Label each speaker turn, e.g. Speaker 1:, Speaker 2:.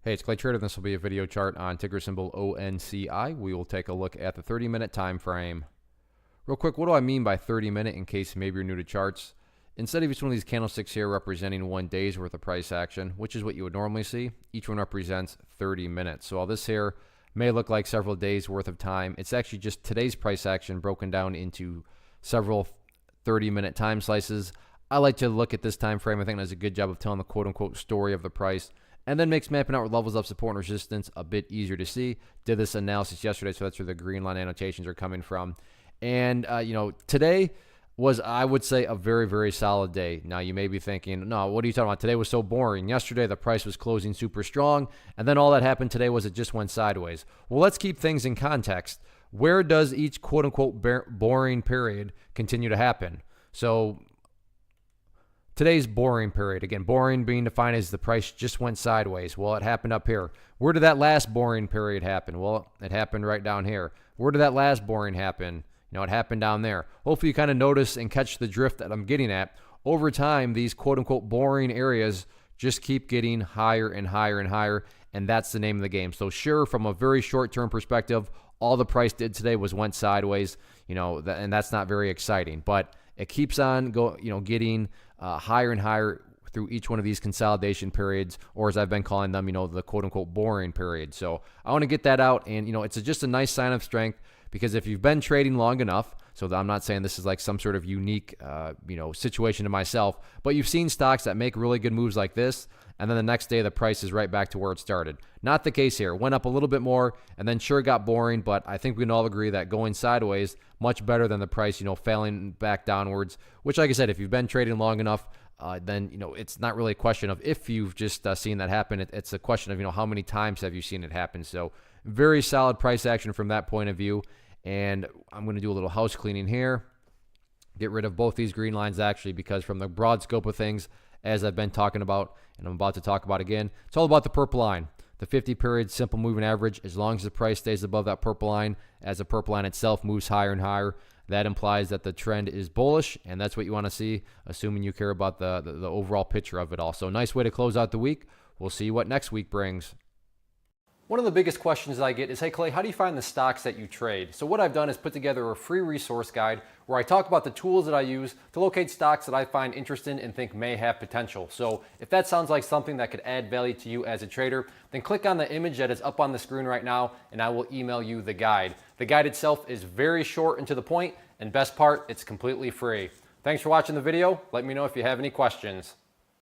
Speaker 1: Hey, it's Clay Trader. This will be a video chart on ticker symbol ONCI. We will take a look at the 30-minute time frame. Real quick, what do I mean by 30-minute in case maybe you're new to charts? Instead of each one of these candlesticks here representing 1 day's worth of price action, which is what you would normally see, each one represents 30 minutes. So all this here may look like several days worth of time. It's actually just today's price action broken down into several 30-minute time slices. I like to look at this time frame. I think it does a good job of telling the quote-unquote story of the price, and then makes mapping out with levels of support and resistance a bit easier to see. Did this analysis yesterday, so that's where the green line annotations are coming from. And, today was, I would say, a very, very solid day. Now, you may be thinking, no, what are you talking about? Today was so boring. Yesterday, the price was closing super strong, and then all that happened today was it just went sideways. Well, let's keep things in context. Where does each quote-unquote boring period continue to happen? So today's boring period, again, boring being defined as the price just went sideways. Well, it happened up here. Where did that last boring period happen? Well, it happened right down here. Where did that last boring happen? It happened down there. Hopefully you kind of notice and catch the drift that I'm getting at. Over time, these quote-unquote boring areas just keep getting higher and higher and higher, and that's the name of the game. So sure, from a very short-term perspective, all the price did today was went sideways, and that's not very exciting. But it keeps on getting higher and higher through each one of these consolidation periods, or as I've been calling them, the quote-unquote boring period. So I want to get that out, and it's just a nice sign of strength, because if you've been trading long enough, so I'm not saying this is like some sort of unique situation to myself, but you've seen stocks that make really good moves like this, and then the next day the price is right back to where it started. Not the case here. Went up a little bit more, and then sure got boring, but I think we can all agree that going sideways, much better than the price, failing back downwards, which, like I said, if you've been trading long enough, then, it's not really a question of if you've just seen that happen. It's a question of, how many times have you seen it happen? So very solid price action from that point of view. And I'm going to do a little house cleaning here. Get rid of both these green lines, actually, because from the broad scope of things, as I've been talking about, and I'm about to talk about again, it's all about the purple line. The 50-period simple moving average, as long as the price stays above that purple line, as the purple line itself moves higher and higher, that implies that the trend is bullish, and that's what you want to see, assuming you care about the overall picture of it all. So nice way to close out the week. We'll see what next week brings. One of the biggest questions I get is, hey Clay, how do you find the stocks that you trade? So what I've done is put together a free resource guide where I talk about the tools that I use to locate stocks that I find interesting and think may have potential. So if that sounds like something that could add value to you as a trader, then click on the image that is up on the screen right now, and I will email you the guide. The guide itself is very short and to the point, and best part, it's completely free. Thanks for watching the video. Let me know if you have any questions.